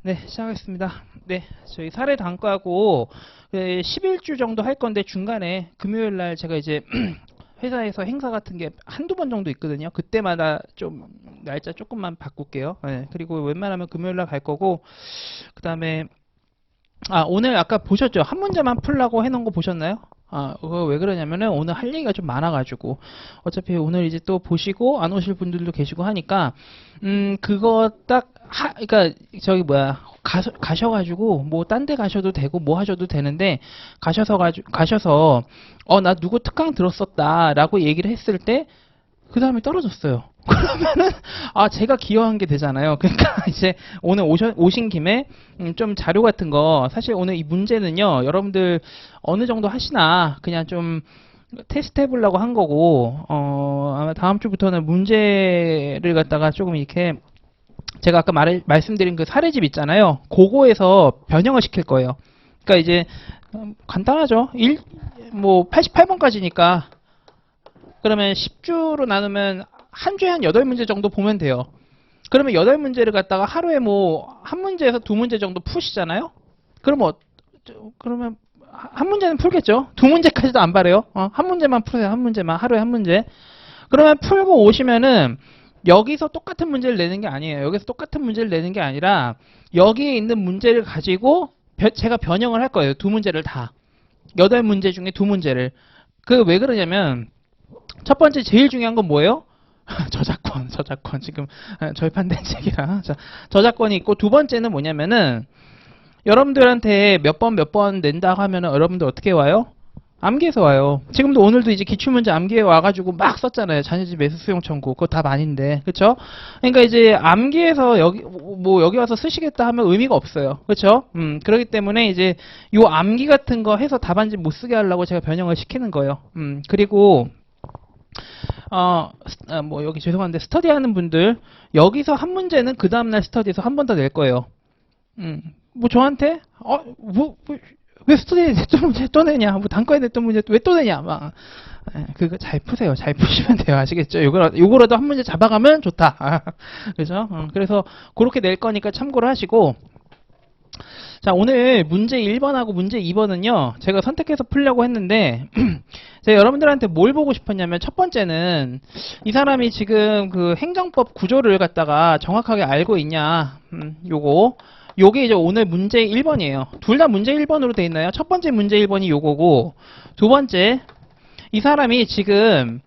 네, 시작하겠습니다. 네, 저희 사례 단과하고 11주 정도 할 건데 중간에 금요일 날 제가 이제 회사에서 행사 같은 게 한두 번 정도 있거든요. 그때마다 좀 날짜 조금만 바꿀게요. 네, 그리고 웬만하면 금요일 날 갈 거고, 그 다음에 오늘 아까 보셨죠? 한 문제만 풀라고 해놓은 거 보셨나요? 그거 왜 그러냐면은 오늘 할 얘기가 좀 많아가지고 어차피 오늘 이제 또 보시고 안 오실 분들도 계시고 하니까 그거 그러니까 저기 뭐야 가셔가지고 뭐 딴 데 가셔도 되고 뭐 하셔도 되는데 가셔서 나 누구 특강 들었었다라고 얘기를 했을 때 그 다음에 떨어졌어요. 그러면은 제가 기여한 게 되잖아요. 그러니까 이제 오늘 오신 김에 좀 자료 같은 거, 사실 오늘 이 문제는요 여러분들 어느 정도 하시나 그냥 좀 테스트 해보려고 한 거고, 아마 다음 주부터는 문제를 갖다가 조금 이렇게 제가 아까 말씀드린 그 사례집 있잖아요. 그거에서 변형을 시킬 거예요. 그러니까 이제 간단하죠. 88번까지니까 그러면 10주로 나누면 한 주에 한 8문제 정도 보면 돼요. 그러면 8문제를 갖다가 하루에 뭐 한 문제에서 두 문제 정도 푸시잖아요. 그러면 한 문제는 풀겠죠. 두 문제까지도 안 바래요. 한 문제만 푸세요. 한 문제만, 하루에 한 문제. 그러면 풀고 오시면은 여기서 똑같은 문제를 내는 게 아니에요. 여기서 똑같은 문제를 내는 게 아니라 여기에 있는 문제를 가지고 제가 변형을 할 거예요. 두 문제를 다. 8문제 중에 두 문제를. 왜 그러냐면 첫 번째 제일 중요한 건 뭐예요? 저작권 지금 절판된 책이라 저작권이 있고, 두 번째는 뭐냐면은 여러분들한테 몇 번 낸다고 하면은 여러분들 어떻게 와요? 암기해서 와요. 지금도 오늘도 이제 기출문제 암기해 와가지고 막 썼잖아요. 자녀집 매수 수용 청구. 그거 답 아닌데. 그쵸? 그러니까 이제 암기해서 여기 와서 쓰시겠다 하면 의미가 없어요. 그쵸? 그렇기 때문에 이제 요 암기 같은 거 해서 답안지 못 쓰게 하려고 제가 변형을 시키는 거예요. 그리고 여기 죄송한데 스터디 하는 분들 여기서 한 문제는 그 다음날 스터디에서 한 번 더 낼 거예요. 저한테 왜 스터디에 냈던 문제 또 내냐, 단과에 냈던 문제 왜 또 내냐, 그거 잘 푸세요. 잘 푸시면 돼요. 아시겠죠? 요거라도 한 문제 잡아가면 좋다. 그죠? 그래서 그렇게 낼 거니까 참고를 하시고, 자, 오늘 문제 1번하고 문제 2번은요, 제가 선택해서 풀려고 했는데, 제가 여러분들한테 뭘 보고 싶었냐면, 첫 번째는, 이 사람이 지금 그 행정법 구조를 갖다가 정확하게 알고 있냐, 요게 이제 오늘 문제 1번이에요. 둘 다 문제 1번으로 돼 있나요? 첫 번째 문제 1번이 요거고, 두 번째, 이 사람이 지금,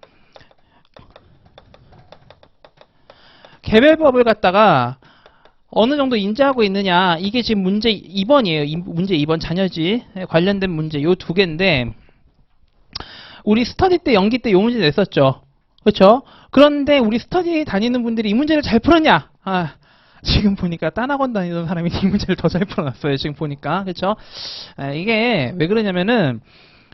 개별법을 갖다가, 어느 정도 인지하고 있느냐, 이게 지금 문제 2번이에요. 문제 2번 자녀지 관련된 문제 요 두 개인데, 우리 스터디 때 연기 때 요 문제 냈었죠. 그렇죠? 그런데 우리 스터디 다니는 분들이 이 문제를 잘 풀었냐? 지금 보니까 딴 학원 다니던 사람이 이 문제를 더 잘 풀어놨어요. 지금 보니까. 그렇죠? 이게 왜 그러냐면은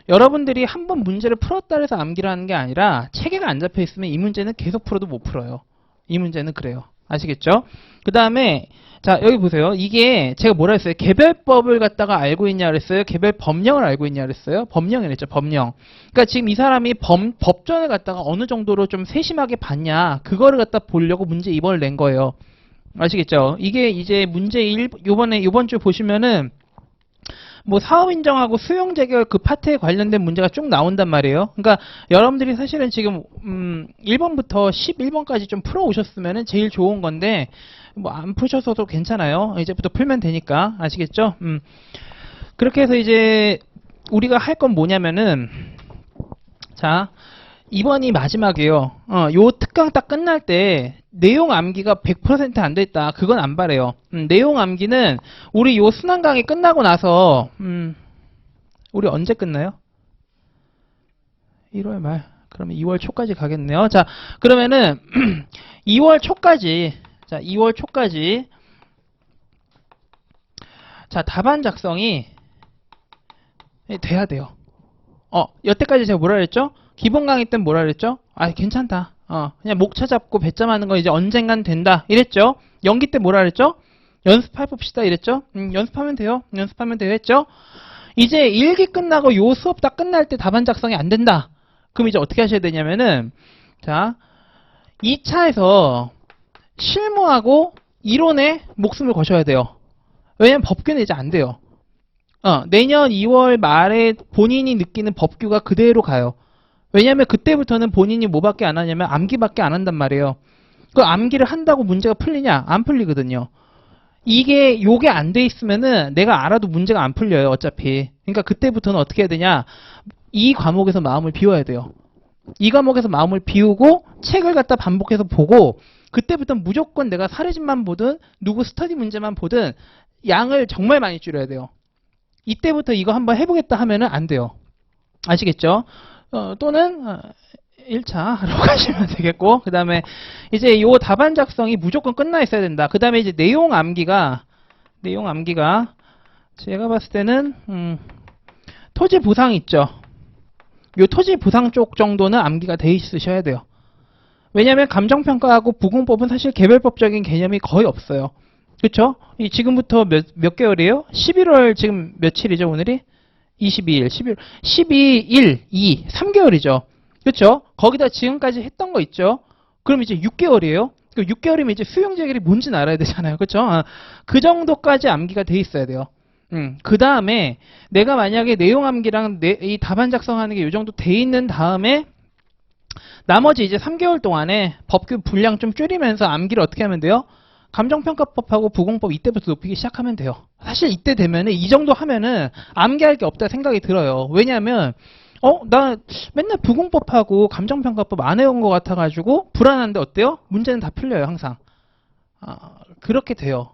여러분들이 한번 문제를 풀었다 해서 암기를 하는 게 아니라 체계가 안 잡혀 있으면 이 문제는 계속 풀어도 못 풀어요. 이 문제는 그래요. 아시겠죠? 그 다음에 자, 여기 보세요. 이게 제가 뭐라 했어요? 개별법을 갖다가 알고 있냐 그랬어요? 개별 법령을 알고 있냐 그랬어요? 법령이랬죠. 법령. 그러니까 지금 이 사람이 법전을 갖다가 어느 정도로 좀 세심하게 봤냐, 그거를 갖다 보려고 문제 2번을 낸 거예요. 아시겠죠? 이게 이제 문제 1, 요번 주 보시면은 사업 인정하고 수용 재결 그 파트에 관련된 문제가 쭉 나온단 말이에요. 그러니까 여러분들이 사실은 지금 1번부터 11번까지 좀 풀어 오셨으면은 제일 좋은 건데, 안 푸셔서도 괜찮아요. 이제부터 풀면 되니까. 아시겠죠? 그렇게 해서 이제 우리가 할 건 뭐냐면은, 자, 2번이 마지막이에요. 요 특강 딱 끝날 때 내용 암기가 100% 안 됐다, 그건 안 바래요. 내용 암기는 우리 요 순환 강의 끝나고 나서 우리 언제 끝나요? 1월 말. 그러면 2월 초까지 가겠네요. 자, 그러면은 2월 초까지, 자, 2월 초까지, 자, 답안 작성이 돼야 돼요. 여태까지 제가 뭐라 그랬죠? 기본 강의 때는 뭐라 그랬죠? 괜찮다. 그냥 목차 잡고 배점하는 거 이제 언젠간 된다, 이랬죠? 연기 때 뭐라 그랬죠? 연습해봅시다, 이랬죠? 연습하면 돼요. 연습하면 돼요, 했죠? 이제 1기 끝나고 요 수업 딱 끝날 때 답안 작성이 안 된다. 그럼 이제 어떻게 하셔야 되냐면은, 자, 2차에서 실무하고 이론에 목숨을 거셔야 돼요. 왜냐면 법규는 이제 안 돼요. 내년 2월 말에 본인이 느끼는 법규가 그대로 가요. 왜냐면 그때부터는 본인이 뭐밖에 안 하냐면 암기밖에 안 한단 말이에요. 그 암기를 한다고 문제가 풀리냐? 안 풀리거든요. 요게 안 돼 있으면은 내가 알아도 문제가 안 풀려요, 어차피. 그러니까 그때부터는 어떻게 해야 되냐? 이 과목에서 마음을 비워야 돼요. 이 과목에서 마음을 비우고 책을 갖다 반복해서 보고 그때부터 무조건 내가 사례집만 보든 누구 스터디 문제만 보든 양을 정말 많이 줄여야 돼요. 이때부터 이거 한번 해보겠다 하면은 안 돼요. 아시겠죠? 또는 1차 하러 가시면 되겠고, 그 다음에 이제 요 답안 작성이 무조건 끝나 있어야 된다. 그 다음에 이제 내용 암기가 제가 봤을 때는 토지 보상 있죠. 요 토지 보상 쪽 정도는 암기가 돼 있으셔야 돼요. 왜냐하면 감정평가하고 부공법은 사실 개별법적인 개념이 거의 없어요. 그쵸? 지금부터 몇 개월이에요? 11월 지금 며칠이죠, 오늘이? 22일, 12일, 2, 3개월이죠. 그쵸? 거기다 지금까지 했던 거 있죠? 그럼 이제 6개월이에요? 6개월이면 이제 수용재결이 뭔지는 알아야 되잖아요. 그쵸? 그 정도까지 암기가 돼 있어야 돼요. 그 다음에 내가 만약에 내용 암기랑 이 답안 작성하는 게 이 정도 돼 있는 다음에 나머지 이제 3개월 동안에 법규 분량 좀 줄이면서 암기를 어떻게 하면 돼요? 감정평가법하고 부공법 이때부터 높이기 시작하면 돼요. 사실 이때 되면은 이 정도 하면은 암기할 게 없다 생각이 들어요. 왜냐하면 나 맨날 부공법하고 감정평가법 안 해온 것 같아가지고 불안한데 어때요? 문제는 다 풀려요, 항상. 그렇게 돼요.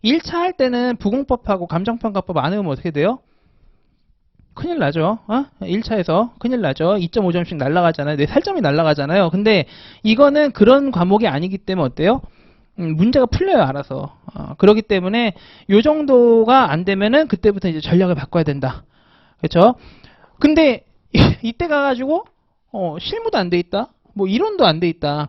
1차 할 때는 부공법하고 감정평가법 안 해오면 어떻게 돼요? 큰일 나죠. 1차에서 큰일 나죠. 2.5점씩 날라가잖아요. 내 살점이 날라가잖아요. 근데 이거는 그런 과목이 아니기 때문에 어때요? 문제가 풀려요, 알아서. 그렇기 때문에 요 정도가 안 되면은 그때부터 이제 전략을 바꿔야 된다. 그렇죠? 근데 이때 가가지고 실무도 안 돼 있다. 뭐 이론도 안 돼 있다.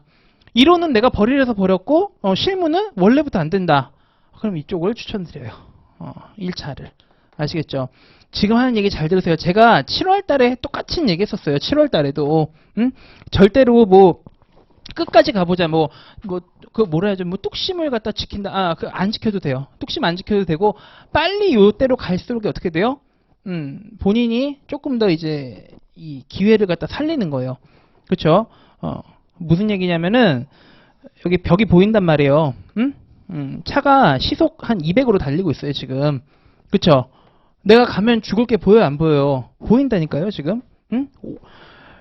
이론은 내가 버리려서 버렸고 실무는 원래부터 안 된다. 그럼 이쪽을 추천드려요. 1차를. 아시겠죠? 지금 하는 얘기 잘 들으세요. 제가 7월 달에 똑같은 얘기 했었어요. 7월 달에도. 절대로 뭐 끝까지 가보자. 그 뭐라 해야죠? 뭐 뚝심을 갖다 지킨다. 안 지켜도 돼요. 뚝심 안 지켜도 되고 빨리 요때로 갈수록 어떻게 돼요? 본인이 조금 더 이제 이 기회를 갖다 살리는 거예요. 그렇죠? 무슨 얘기냐면은 여기 벽이 보인단 말이에요. 차가 시속 한 200으로 달리고 있어요, 지금. 그쵸? 내가 가면 죽을 게 보여요, 안 보여요? 보인다니까요, 지금?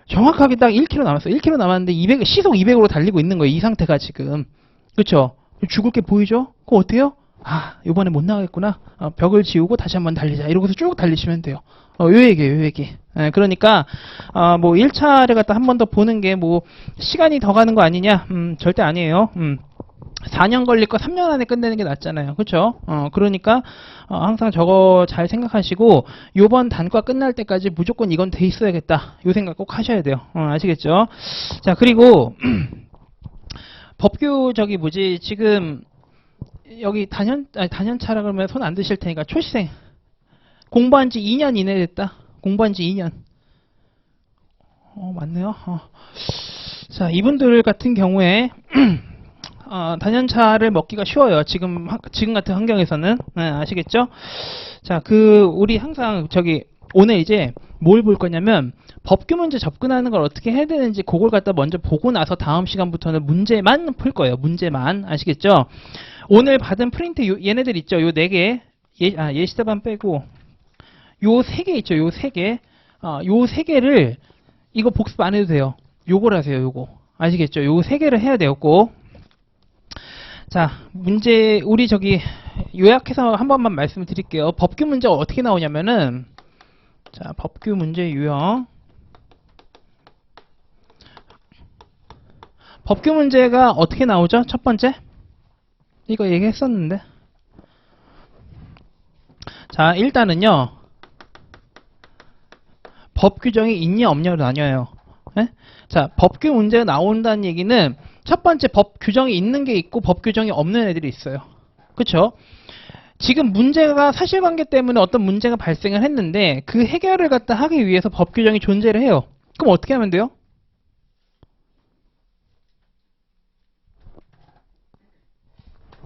정확하게 딱 1km 남았어요. 1km 남았는데 시속 200으로 달리고 있는 거예요, 이 상태가 지금. 그쵸? 죽을 게 보이죠? 그거 어때요? 요번에 못 나가겠구나. 벽을 지우고 다시 한번 달리자. 이러고서 쭉 달리시면 돼요. 요 얘기예요, 요 얘기. 그러니까, 1차를 갖다 한 번 더 보는 게 시간이 더 가는 거 아니냐? 절대 아니에요. 4년 걸릴 거 3년 안에 끝내는 게 낫잖아요. 그쵸? 그러니까, 항상 저거 잘 생각하시고, 요번 단과 끝날 때까지 무조건 이건 돼 있어야겠다. 요 생각 꼭 하셔야 돼요. 아시겠죠? 자, 그리고, 법규 지금, 여기 단연차라 그러면 손 안 드실 테니까 초시생. 공부한 지 2년 이내 됐다. 공부한 지 2년. 맞네요. 자, 이분들 같은 경우에, 단연차를 먹기가 쉬워요. 지금 같은 환경에서는. 아시겠죠? 자, 우리 항상 오늘 이제 뭘 볼 거냐면, 법규 문제 접근하는 걸 어떻게 해야 되는지 그걸 갖다 먼저 보고 나서 다음 시간부터는 문제만 풀 거예요. 문제만. 아시겠죠? 오늘 받은 프린트 얘네들 있죠? 요 4개. 예시답안 빼고 요 3개 있죠? 요 3개. 요 3개를 이거 복습 안 해도 돼요. 요걸 하세요. 요거. 아시겠죠? 요 3개를 해야 돼요. 꼭. 자, 문제 우리 요약해서 한 번만 말씀을 드릴게요. 법규 문제가 어떻게 나오냐면은 자, 법규 문제 유형. 법규 문제가 어떻게 나오죠? 첫 번째. 이거 얘기했었는데. 자, 일단은요. 법 규정이 있냐 없냐로 나뉘어요. 네? 자, 법규 문제가 나온다는 얘기는 첫 번째 법 규정이 있는 게 있고 법 규정이 없는 애들이 있어요. 그쵸? 지금 문제가 사실관계 때문에 어떤 문제가 발생을 했는데 그 해결을 갖다 하기 위해서 법 규정이 존재를 해요. 그럼 어떻게 하면 돼요?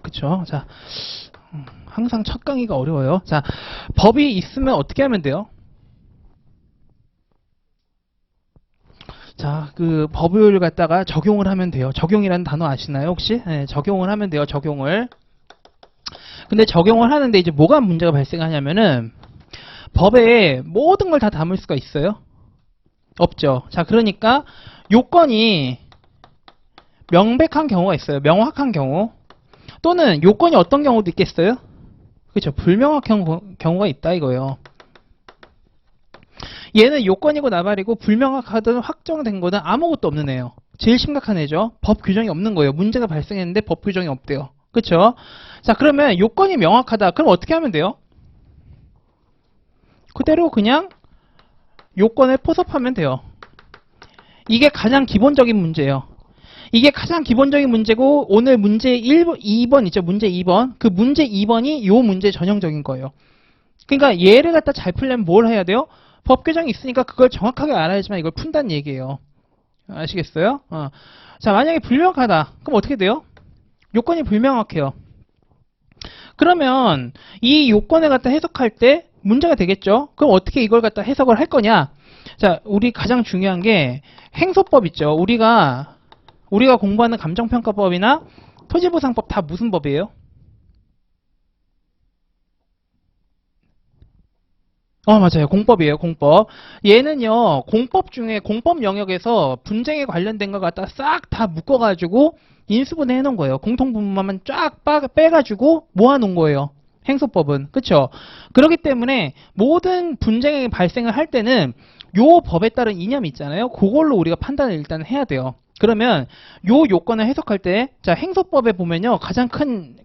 그쵸? 자, 항상 첫 강의가 어려워요. 자, 법이 있으면 어떻게 하면 돼요? 자, 그 법을 갖다가 적용을 하면 돼요. 적용이라는 단어 아시나요, 혹시? 네, 적용을 하면 돼요, 적용을. 근데 적용을 하는데 이제 뭐가 문제가 발생하냐면은 법에 모든 걸 다 담을 수가 있어요? 없죠. 자, 그러니까 요건이 명백한 경우가 있어요. 명확한 경우. 또는 요건이 어떤 경우도 있겠어요? 그렇죠. 불명확한 경우가 있다 이거예요. 얘는 요건이고 나발이고 불명확하든 확정된 거든 아무것도 없는 애예요. 제일 심각한 애죠. 법 규정이 없는 거예요. 문제가 발생했는데 법 규정이 없대요. 그렇죠? 자, 그러면 요건이 명확하다. 그럼 어떻게 하면 돼요? 그대로 그냥 요건을 포섭하면 돼요. 이게 가장 기본적인 문제예요. 이게 가장 기본적인 문제고 오늘 문제 2번 있죠. 문제 2번. 그 문제 2번이 요 문제 전형적인 거예요. 그러니까 얘를 갖다 잘 풀려면 뭘 해야 돼요? 법 규정이 있으니까 그걸 정확하게 알아야지만 이걸 푼다는 얘기예요. 아시겠어요? 자, 만약에 불명확하다. 그럼 어떻게 돼요? 요건이 불명확해요. 그러면 이 요건을 갖다 해석할 때 문제가 되겠죠? 그럼 어떻게 이걸 갖다 해석을 할 거냐? 자, 우리 가장 중요한 게 행소법 있죠. 우리가 공부하는 감정평가법이나 토지보상법 다 무슨 법이에요? 맞아요. 공법이에요. 공법. 얘는요, 공법 중에 공법 영역에서 분쟁에 관련된 거 갖다 싹 다 묶어가지고 인수분해 해놓은 거예요. 공통분모만 쫙 빼가지고 모아놓은 거예요. 행소법은. 그쵸? 그렇기 때문에 모든 분쟁이 발생을 할 때는 요 법에 따른 이념이 있잖아요. 그걸로 우리가 판단을 일단 해야 돼요. 그러면 요 요건을 해석할 때, 자, 행소법에 보면요, 가장 큰,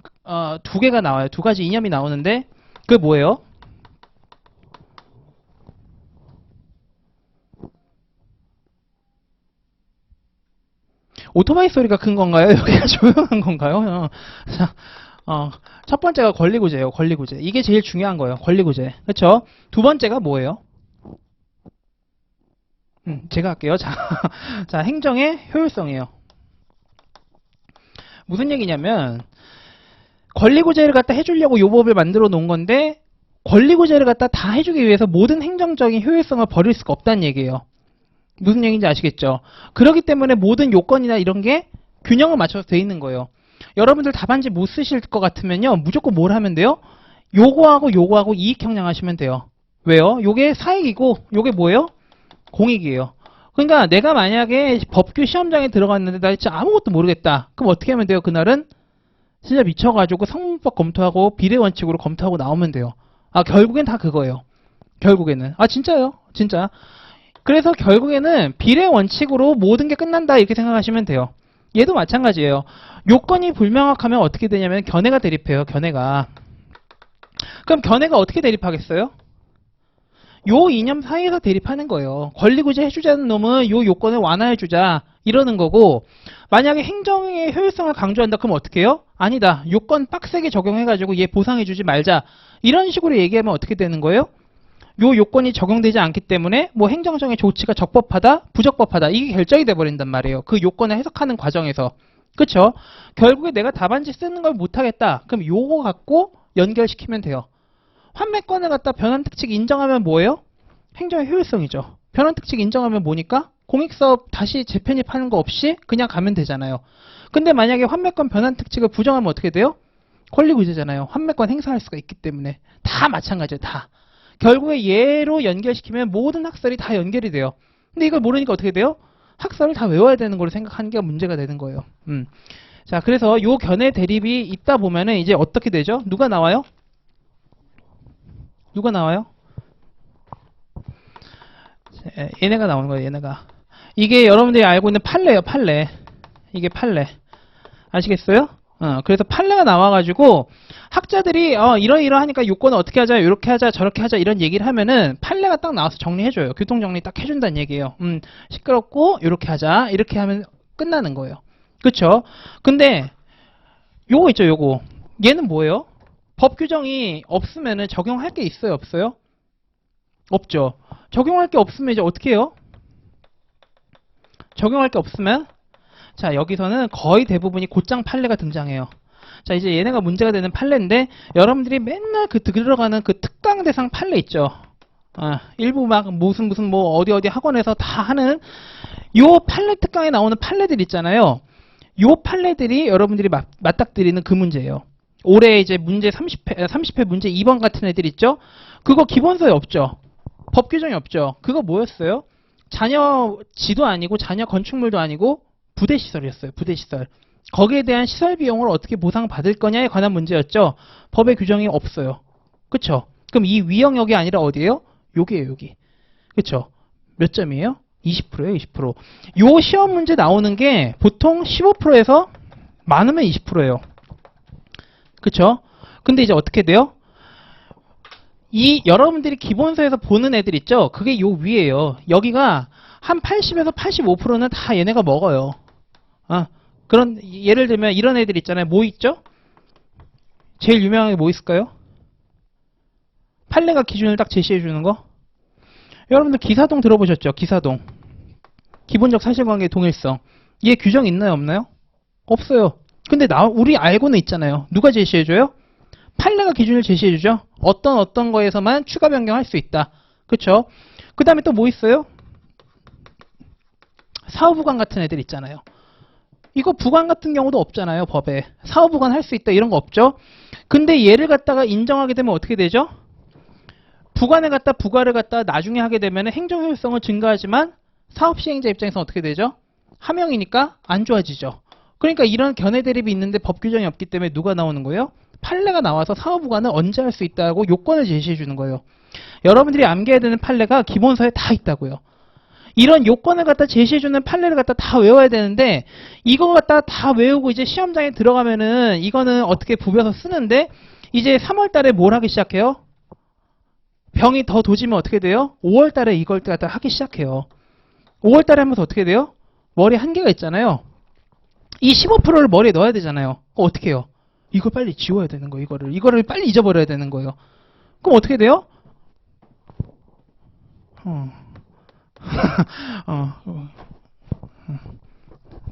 두 개가 나와요. 두 가지 이념이 나오는데, 그게 뭐예요? 오토바이 소리가 큰 건가요? 여기가 조용한 건가요? 자, 첫 번째가 권리구제예요. 권리구제. 이게 제일 중요한 거예요. 권리구제. 그렇죠? 두 번째가 뭐예요? 제가 할게요. 자, 자, 행정의 효율성이에요. 무슨 얘기냐면 권리구제를 갖다 해주려고 요 법을 만들어 놓은 건데 권리구제를 갖다 다 해주기 위해서 모든 행정적인 효율성을 버릴 수가 없다는 얘기예요. 무슨 얘기인지 아시겠죠? 그렇기 때문에 모든 요건이나 이런 게 균형을 맞춰서 돼 있는 거예요. 여러분들 답안지 못 쓰실 것 같으면요, 무조건 뭘 하면 돼요? 요거하고 이익 형량하시면 돼요. 왜요? 요게 사익이고 요게 뭐예요? 공익이에요. 그러니까 내가 만약에 법규 시험장에 들어갔는데 나 진짜 아무것도 모르겠다. 그럼 어떻게 하면 돼요? 그날은 진짜 미쳐가지고 성문법 검토하고 비례 원칙으로 검토하고 나오면 돼요. 결국엔 다 그거예요. 결국에는. 진짜요? 진짜. 그래서 결국에는 비례 원칙으로 모든 게 끝난다 이렇게 생각하시면 돼요. 얘도 마찬가지예요. 요건이 불명확하면 어떻게 되냐면 견해가 대립해요. 견해가. 그럼 견해가 어떻게 대립하겠어요? 요 이념 사이에서 대립하는 거예요. 권리구제 해주자는 놈은 요 요건을 완화해주자 이러는 거고, 만약에 행정의 효율성을 강조한다 그럼 어떻게 해요? 아니다. 요건 빡세게 적용해가지고 얘 보상해주지 말자. 이런 식으로 얘기하면 어떻게 되는 거예요? 요 요건이 적용되지 않기 때문에 뭐 행정적인 조치가 적법하다, 부적법하다 이게 결정이 돼버린단 말이에요. 그 요건을 해석하는 과정에서. 그쵸? 결국에 내가 답안지 쓰는 걸 못하겠다. 그럼 요거 갖고 연결시키면 돼요. 환매권을 갖다 변환특칙 인정하면 뭐예요? 행정의 효율성이죠. 변환특칙 인정하면 뭐니까? 공익사업 다시 재편입하는 거 없이 그냥 가면 되잖아요. 근데 만약에 환매권 변환특칙을 부정하면 어떻게 돼요? 권리구제잖아요. 환매권 행사할 수가 있기 때문에. 다 마찬가지예요. 다. 결국에 얘로 연결시키면 모든 학설이 다 연결이 돼요. 근데 이걸 모르니까 어떻게 돼요? 학설을 다 외워야 되는 걸로 생각하는 게 문제가 되는 거예요. 자, 그래서 요 견해 대립이 있다 보면은 이제 어떻게 되죠? 누가 나와요? 누가 나와요? 얘네가 나오는 거예요. 얘네가. 이게 여러분들이 알고 있는 판례예요. 판례. 이게 판례. 아시겠어요? 그래서 판례가 나와가지고 학자들이 이러이러하니까 요건을 어떻게 하자, 이렇게 하자, 저렇게 하자 이런 얘기를 하면은 판례가 딱 나와서 정리해줘요. 교통정리 딱 해준다는 얘기예요. 시끄럽고 이렇게 하자, 이렇게 하면 끝나는 거예요. 그쵸? 근데 요거 있죠, 요거. 얘는 뭐예요? 법 규정이 없으면은 적용할 게 있어요, 없어요? 없죠. 적용할 게 없으면 이제 어떻게 해요? 적용할 게 없으면 자, 여기서는 거의 대부분이 곧장 판례가 등장해요. 자, 이제 얘네가 문제가 되는 판례인데, 여러분들이 맨날 그 들어가는 그 특강 대상 판례 있죠. 일부 막 무슨 뭐 어디 학원에서 다 하는 요 판례 특강에 나오는 판례들 있잖아요. 요 판례들이 여러분들이 맞닥뜨리는 그 문제예요. 올해 이제 문제 30회 문제 2번 같은 애들 있죠? 그거 기본서에 없죠. 법 규정이 없죠. 그거 뭐였어요? 자녀지도 아니고 자녀 건축물도 아니고 부대시설이었어요. 부대시설. 거기에 대한 시설 비용을 어떻게 보상받을 거냐에 관한 문제였죠. 법의 규정이 없어요. 그쵸? 그럼 이 위영역이 아니라 어디예요? 여기에요, 여기. 그쵸? 몇 점이에요? 20%예요, 20%. 요 시험 문제 나오는 게 보통 15%에서 많으면 20%예요. 그쵸? 근데 이제 어떻게 돼요? 이 여러분들이 기본서에서 보는 애들 있죠? 그게 요 위에요. 여기가 한 80에서 85%는 다 얘네가 먹어요. 그런 예를 들면 이런 애들 있잖아요. 뭐 있죠? 제일 유명한 게 뭐 있을까요? 판례가 기준을 딱 제시해 주는 거. 여러분들 기사동 들어보셨죠? 기사동. 기본적 사실관계 동일성. 얘 규정 있나요? 없나요? 없어요. 근데 우리 알고는 있잖아요. 누가 제시해줘요? 판례가 기준을 제시해주죠. 어떤 거에서만 추가 변경할 수 있다. 그쵸? 그 다음에 또 뭐 있어요? 사후부관 같은 애들 있잖아요. 이거 부관 같은 경우도 없잖아요. 법에. 사후부관 할 수 있다 이런 거 없죠. 근데 얘를 갖다가 인정하게 되면 어떻게 되죠? 부관을 갖다 부과를 갖다 나중에 하게 되면 행정효율성은 증가하지만 사업시행자 입장에서 어떻게 되죠? 하명이니까 안 좋아지죠. 그러니까 이런 견해 대립이 있는데 법 규정이 없기 때문에 누가 나오는 거예요? 판례가 나와서 사후부관을 언제 할 수 있다고 요건을 제시해 주는 거예요. 여러분들이 암기해야 되는 판례가 기본서에 다 있다고요. 이런 요건을 갖다 제시해주는 판례를 갖다 다 외워야 되는데 이거 갖다 다 외우고 이제 시험장에 들어가면은 이거는 어떻게 부벼서 쓰는데 이제 3월 달에 뭘 하기 시작해요? 병이 더 도지면 어떻게 돼요? 5월 달에 이걸 갖다 하기 시작해요. 5월 달에 하면서 어떻게 돼요? 머리에 한계가 있잖아요. 이 15%를 머리에 넣어야 되잖아요. 그럼 어떻게 해요? 이걸 빨리 지워야 되는 거예요. 이거를 빨리 잊어버려야 되는 거예요. 그럼 어떻게 돼요?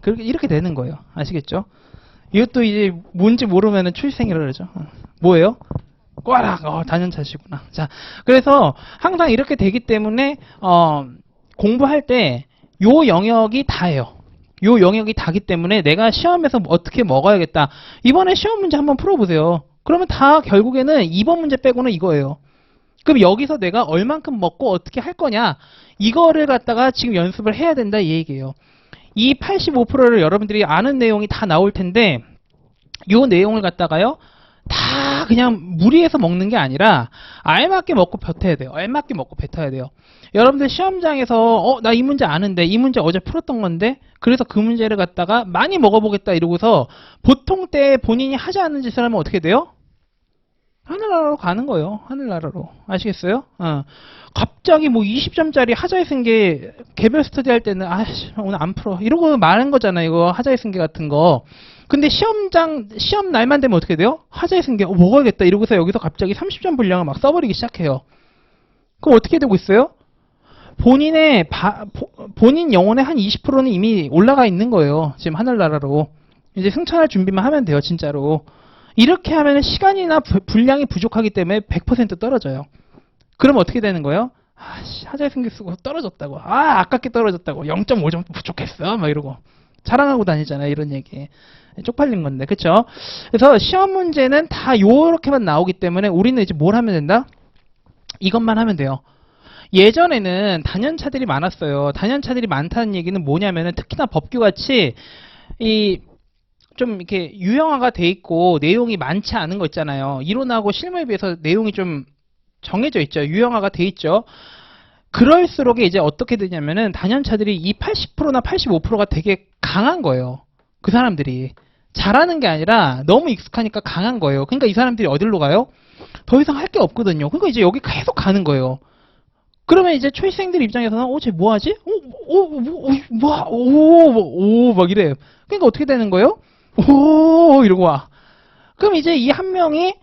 그렇게 이렇게 되는 거예요. 아시겠죠? 이것도 이제 뭔지 모르면은 출생이라 그러죠. 뭐예요? 꽈락 단연차시구나. 자, 그래서 항상 이렇게 되기 때문에 공부할 때 요 영역이 다예요. 요 영역이 다기 때문에 내가 시험에서 어떻게 먹어야겠다. 이번에 시험 문제 한번 풀어보세요. 그러면 다 결국에는 2번 문제 빼고는 이거예요. 그럼 여기서 내가 얼만큼 먹고 어떻게 할 거냐 이거를 갖다가 지금 연습을 해야 된다 이 얘기예요. 이 85%를 여러분들이 아는 내용이 다 나올 텐데 이 내용을 갖다가요 다 그냥 무리해서 먹는 게 아니라 알맞게 먹고 뱉어야 돼요. 알맞게 먹고 뱉어야 돼요. 여러분들 시험장에서 나 이 문제 아는데 이 문제 어제 풀었던 건데 그래서 그 문제를 갖다가 많이 먹어보겠다 이러고서 보통 때 본인이 하지 않는 짓을 하면 어떻게 돼요? 하늘나라로 가는 거예요. 하늘나라로. 아시겠어요? 갑자기 뭐 20점짜리 하자의 승계 개별 스터디 할 때는 오늘 안 풀어. 이러고 말한 거잖아요. 이거 하자의 승계 같은 거. 근데 시험 날만 되면 어떻게 돼요? 하자의 승계 먹어야겠다. 이러고서 여기서 갑자기 30점 분량을 막 써버리기 시작해요. 그럼 어떻게 되고 있어요? 본인 영혼의 한 20%는 이미 올라가 있는 거예요. 지금 하늘나라로. 이제 승천할 준비만 하면 돼요. 진짜로. 이렇게 하면 시간이나 분량이 부족하기 때문에 100% 떨어져요. 그럼 어떻게 되는 거예요? 하자의 승계 쓰고 떨어졌다고. 아깝게 떨어졌다고. 0.5점 부족했어. 막 이러고. 자랑하고 다니잖아요. 이런 얘기. 쪽팔린 건데. 그쵸? 그래서 시험 문제는 다 요렇게만 나오기 때문에 우리는 이제 뭘 하면 된다? 이것만 하면 돼요. 예전에는 단연차들이 많았어요. 단연차들이 많다는 얘기는 뭐냐면은 특히나 법규같이 좀 이렇게 유형화가 돼 있고 내용이 많지 않은 거 있잖아요. 이론하고 실무에 비해서 내용이 좀 정해져 있죠. 유형화가 돼 있죠. 그럴수록 이제 어떻게 되냐면은 단연차들이 이 80%나 85%가 되게 강한 거예요. 그 사람들이 잘하는 게 아니라 너무 익숙하니까 강한 거예요. 그러니까 이 사람들이 어디로 가요? 더 이상 할 게 없거든요. 그러니까 이제 여기 계속 가는 거예요. 그러면 이제 초시생들 입장에서는 쟤 뭐하지? 막 이래요. 그러니까 어떻게 되는 거예요? 이러고 와. 그럼 이제 이 한 명이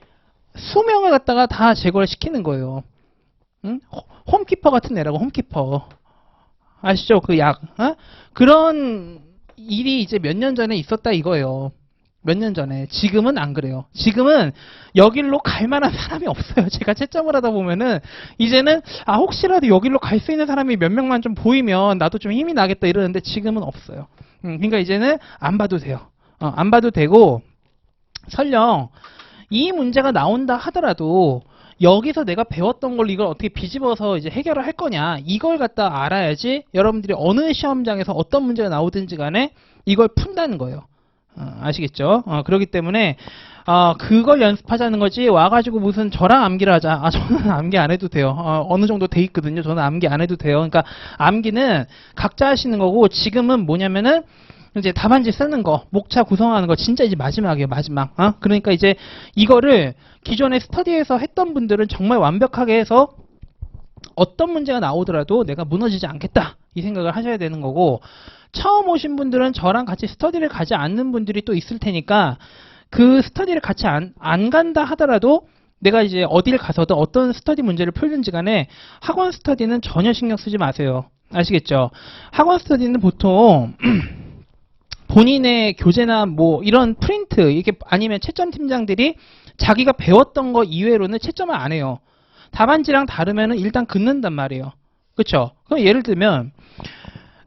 수명을 갖다가 다 제거를 시키는 거예요. 응? 홈키퍼 같은 애라고. 홈키퍼 아시죠? 그 약. 그런 일이 이제 몇 년 전에 있었다 이거예요. 몇 년 전에. 지금은 안 그래요. 지금은 여길로 갈 만한 사람이 없어요. 제가 채점을 하다 보면은 이제는 혹시라도 여길로 갈 수 있는 사람이 몇 명만 좀 보이면 나도 좀 힘이 나겠다 이러는데 지금은 없어요. 그러니까 이제는 안 봐도 돼요. 안 봐도 되고 설령 이 문제가 나온다 하더라도 여기서 내가 배웠던 걸 이걸 어떻게 비집어서 이제 해결을 할 거냐 이걸 갖다 알아야지 여러분들이 어느 시험장에서 어떤 문제가 나오든지 간에 이걸 푼다는 거예요. 아시겠죠? 그렇기 때문에 그걸 연습하자는 거지 와가지고 무슨 저랑 암기를 하자. 저는 암기 안 해도 돼요. 어느 정도 돼 있거든요. 저는 암기 안 해도 돼요. 그러니까 암기는 각자 하시는 거고 지금은 뭐냐면은 이제 답안지 쓰는 거, 목차 구성하는 거 진짜 이제 마지막이에요. 마지막. 그러니까 이제 이거를 기존에 스터디에서 했던 분들은 정말 완벽하게 해서 어떤 문제가 나오더라도 내가 무너지지 않겠다 이 생각을 하셔야 되는 거고 처음 오신 분들은 저랑 같이 스터디를 가지 않는 분들이 또 있을 테니까 그 스터디를 같이 안 간다 하더라도 내가 이제 어딜 가서든 어떤 스터디 문제를 풀든지 간에 학원 스터디는 전혀 신경 쓰지 마세요. 아시겠죠? 학원 스터디는 보통 본인의 교재나 뭐 이런 프린트 이게 아니면 채점 팀장들이 자기가 배웠던 거 이외로는 채점을 안 해요. 답안지랑 다르면은 일단 긋는단 말이에요. 그쵸? 그럼 예를 들면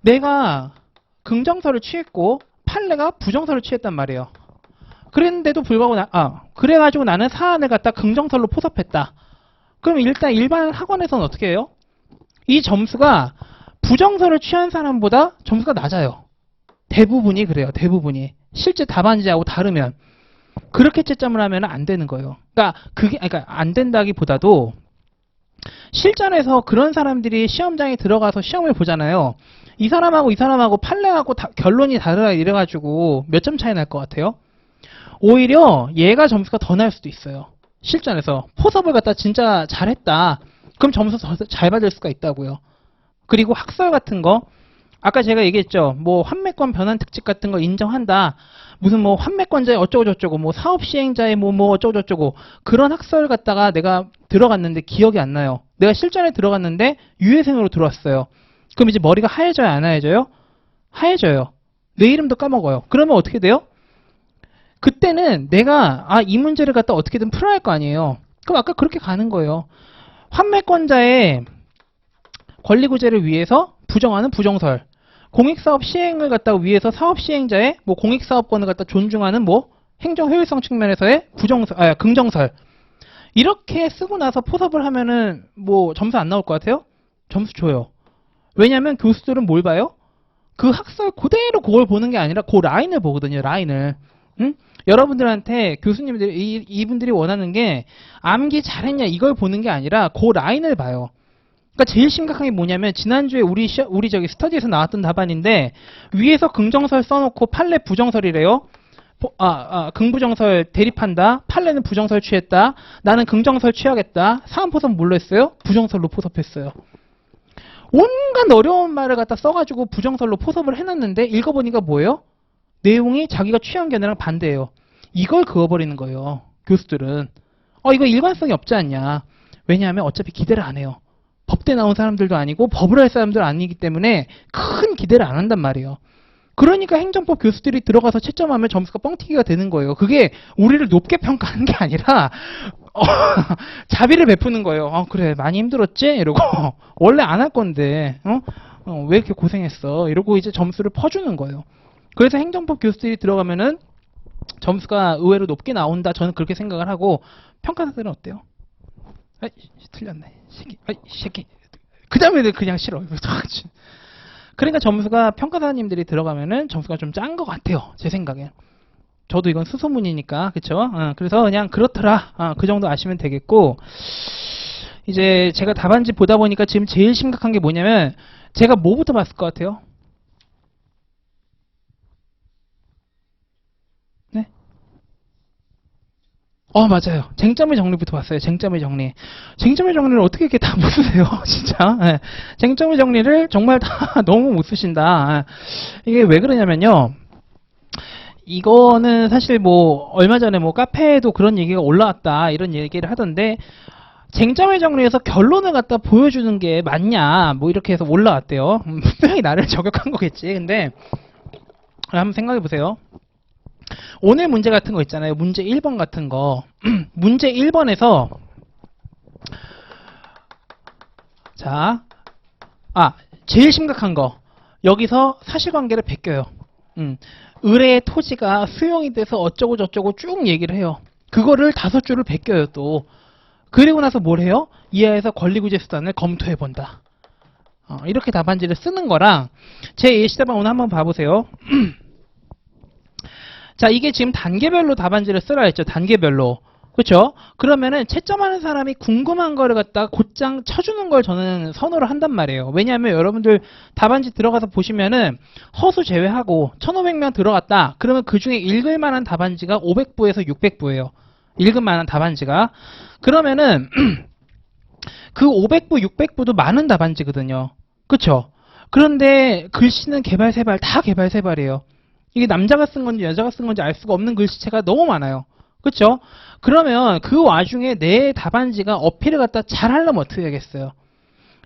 내가 긍정서를 취했고 판례가 부정서를 취했단 말이에요. 그랬는데도 불구하고 그래가지고 나는 사안을 갖다 긍정설로 포섭했다. 그럼 일단 일반 학원에서는 어떻게 해요? 이 점수가 부정설을 취한 사람보다 점수가 낮아요. 대부분이 그래요. 대부분이. 실제 답안지하고 다르면. 그렇게 채점을 하면 안 되는 거예요. 그러니까 안 된다기보다도 실전에서 그런 사람들이 시험장에 들어가서 시험을 보잖아요. 이 사람하고 판례하고 결론이 다르다 이래가지고 몇 점 차이 날 것 같아요? 오히려 얘가 점수가 더 날 수도 있어요. 실전에서. 포섭을 갖다 진짜 잘했다. 그럼 점수 더 잘 받을 수가 있다고요. 그리고 학설 같은 거. 아까 제가 얘기했죠. 뭐 환매권 변환 특집 같은 거 인정한다. 무슨 뭐 환매권자의 어쩌고저쩌고 뭐 사업시행자의 뭐 어쩌고저쩌고 그런 학설 갖다가 내가 들어갔는데 기억이 안 나요. 내가 실전에 들어갔는데 유예생으로 들어왔어요. 그럼 이제 머리가 하얘져요? 안 하얘져요? 하얘져요. 내 이름도 까먹어요. 그러면 어떻게 돼요? 그때는 내가 이 문제를 갖다 어떻게든 풀어야 할 거 아니에요. 그럼 아까 그렇게 가는 거예요. 환매권자의 권리구제를 위해서 부정하는 부정설. 공익사업 시행을 갖다 위해서 사업시행자의 뭐 공익사업권을 갖다 존중하는 뭐 행정효율성 측면에서의 긍정설. 이렇게 쓰고 나서 포섭을 하면은 뭐 점수 안 나올 것 같아요? 점수 줘요. 왜냐면 교수들은 뭘 봐요? 그 학설 그대로 그걸 보는 게 아니라 그 라인을 보거든요. 라인을. 응? 여러분들한테 교수님들이 이분들이 원하는 게 암기 잘했냐 이걸 보는 게 아니라 그 라인을 봐요. 그러니까 제일 심각한 게 뭐냐면 지난주에 우리 저기 스터디에서 나왔던 답안인데 위에서 긍정설 써놓고 판례 부정설이래요. 긍부정설 대립한다. 판례는 부정설 취했다. 나는 긍정설 취하겠다. 사안 포섭 뭘로 했어요? 부정설로 포섭했어요. 온갖 어려운 말을 갖다 써가지고 부정설로 포섭을 해놨는데 읽어보니까 뭐예요? 내용이 자기가 취한 견해랑 반대예요. 이걸 그어버리는 거예요. 교수들은. 이거 일관성이 없지 않냐. 왜냐하면 어차피 기대를 안 해요. 법대 나온 사람들도 아니고 법을 할 사람들 아니기 때문에 큰 기대를 안 한단 말이에요. 그러니까 행정법 교수들이 들어가서 채점하면 점수가 뻥튀기가 되는 거예요. 그게 우리를 높게 평가하는 게 아니라 자비를 베푸는 거예요. 그래 많이 힘들었지? 이러고 원래 안 할 건데 왜 이렇게 고생했어? 이러고 이제 점수를 퍼주는 거예요. 그래서 행정법 교수들이 들어가면은 점수가 의외로 높게 나온다. 저는 그렇게 생각을 하고 평가사들은 어때요? 틀렸네. 새끼. 그 다음에는 그냥 싫어. 그러니까 점수가 평가사님들이 들어가면은 점수가 좀 짠 것 같아요. 제 생각엔. 저도 이건 수소문이니까. 그쵸? 그래서 그냥 그렇더라. 그 정도 아시면 되겠고. 이제 제가 답안지 보다 보니까 지금 제일 심각한 게 뭐냐면 제가 뭐부터 봤을 것 같아요? 네? 맞아요. 쟁점의 정리부터 봤어요. 쟁점의 정리. 쟁점의 정리를 어떻게 이렇게 다 못 쓰세요? 진짜. 네. 쟁점의 정리를 정말 다 너무 못 쓰신다. 이게 왜 그러냐면요. 이거는 사실 뭐 얼마 전에 뭐 카페에도 그런 얘기가 올라왔다 이런 얘기를 하던데 쟁점의 정리에서 결론을 갖다 보여주는 게 맞냐 뭐 이렇게 해서 올라왔대요. 분명히 나를 저격한 거겠지. 근데 한번 생각해 보세요. 오늘 문제 같은 거 있잖아요. 문제 1번 같은 거. 문제 1번에서 자, 제일 심각한 거. 여기서 사실관계를 베껴요. 을의 토지가 수용이 돼서 어쩌고 저쩌고 쭉 얘기를 해요. 그거를 5줄을 베껴요 또. 그리고 나서 뭘 해요? 이하에서 권리구제 수단을 검토해본다. 이렇게 답안지를 쓰는 거랑 제 예시답안 오늘 한번 봐보세요. 자, 이게 지금 단계별로 답안지를 쓰라 했죠. 단계별로. 그렇죠? 그러면은 채점하는 사람이 궁금한 거를 갖다가 곧장 쳐주는 걸 저는 선호를 한단 말이에요. 왜냐하면 여러분들 답안지 들어가서 보시면은 허수 제외하고 1500명 들어갔다. 그러면 그 중에 읽을 만한 답안지가 500부에서 600부예요. 읽을 만한 답안지가. 그러면은 그 500부, 600부도 많은 답안지거든요. 그쵸? 그런데 글씨는 개발세발, 다 개발세발이에요. 이게 남자가 쓴 건지 여자가 쓴 건지 알 수가 없는 글씨체가 너무 많아요. 그쵸? 그러면 그 와중에 내 답안지가 어필을 갖다 잘 하려면 어떻게 되겠어요?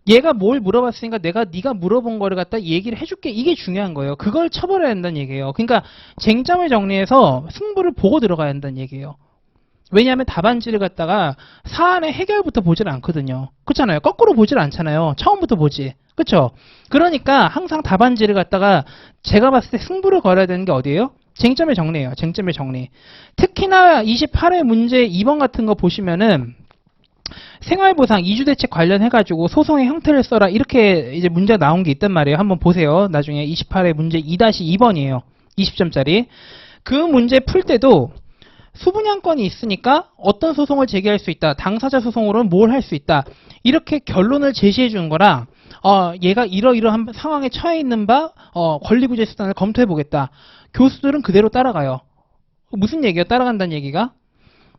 얘가 뭘 물어봤으니까 네가 물어본 거를 갖다 얘기를 해줄게. 이게 중요한 거예요. 그걸 쳐버려야 한다는 얘기예요. 그러니까 쟁점을 정리해서 승부를 보고 들어가야 한다는 얘기예요. 왜냐하면 답안지를 갖다가 사안의 해결부터 보질 않거든요. 그렇잖아요. 거꾸로 보질 않잖아요. 처음부터 보지. 그쵸? 그러니까 항상 답안지를 갖다가 제가 봤을 때 승부를 걸어야 되는 게 어디예요? 쟁점의 정리예요. 쟁점의 정리. 특히나 28회 문제 2번 같은 거 보시면은 생활보상 이주대책 관련해가지고 소송의 형태를 써라. 이렇게 이제 문제가 나온 게 있단 말이에요. 한번 보세요. 나중에 28회 문제 2-2번이에요. 20점짜리. 그 문제 풀 때도 수분양권이 있으니까 어떤 소송을 제기할 수 있다. 당사자 소송으로는 뭘 할 수 있다. 이렇게 결론을 제시해 주는 거랑 얘가 이러이러한 상황에 처해 있는 바 권리구제 수단을 검토해 보겠다. 교수들은 그대로 따라가요. 무슨 얘기예요? 따라간다는 얘기가?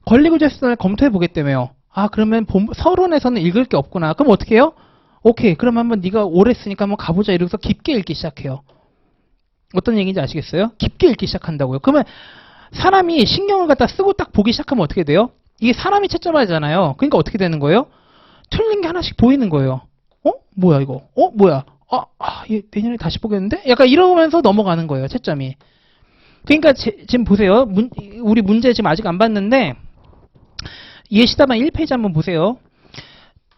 권리구제 수단을 검토해 보겠다며요. 그러면 서론에서는 읽을 게 없구나. 그럼 어떻게 해요? 오케이. 그럼 한번 네가 오래 쓰니까 한번 가보자. 이러면서 깊게 읽기 시작해요. 어떤 얘기인지 아시겠어요? 깊게 읽기 시작한다고요. 그러면 사람이 신경을 갖다 쓰고 딱 보기 시작하면 어떻게 돼요? 이게 사람이 채점하잖아요. 그러니까 어떻게 되는 거예요? 틀린 게 하나씩 보이는 거예요. 뭐야 이거? 뭐야? 얘 내년에 다시 보겠는데? 약간 이러면서 넘어가는 거예요. 채점이. 그러니까 지금 보세요. 우리 문제 지금 아직 안 봤는데 예시답안 1페이지 한번 보세요.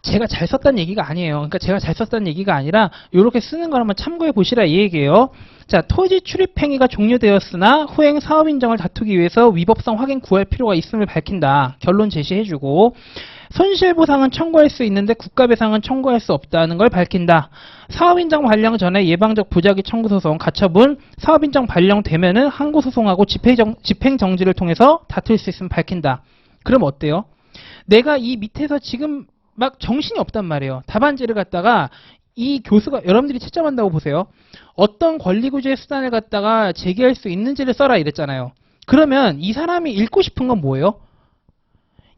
제가 잘 썼다는 얘기가 아니에요. 그러니까 제가 잘 썼다는 얘기가 아니라 이렇게 쓰는 걸 한번 참고해 보시라 이 얘기예요. 자, 토지 출입 행위가 종료되었으나 후행 사업 인정을 다투기 위해서 위법성 확인 구할 필요가 있음을 밝힌다. 결론 제시해주고 손실보상은 청구할 수 있는데 국가배상은 청구할 수 없다는 걸 밝힌다. 사업인정 발령 전에 예방적 부작위 청구소송 가처분 사업인정 발령되면은 항고소송하고 집행정지를 통해서 다툴 수 있음을 밝힌다. 그럼 어때요? 내가 이 밑에서 지금 막 정신이 없단 말이에요. 답안지를 갖다가 이 교수가 여러분들이 채점한다고 보세요. 어떤 권리구제 수단을 갖다가 제기할 수 있는지를 써라 이랬잖아요. 그러면 이 사람이 읽고 싶은 건 뭐예요?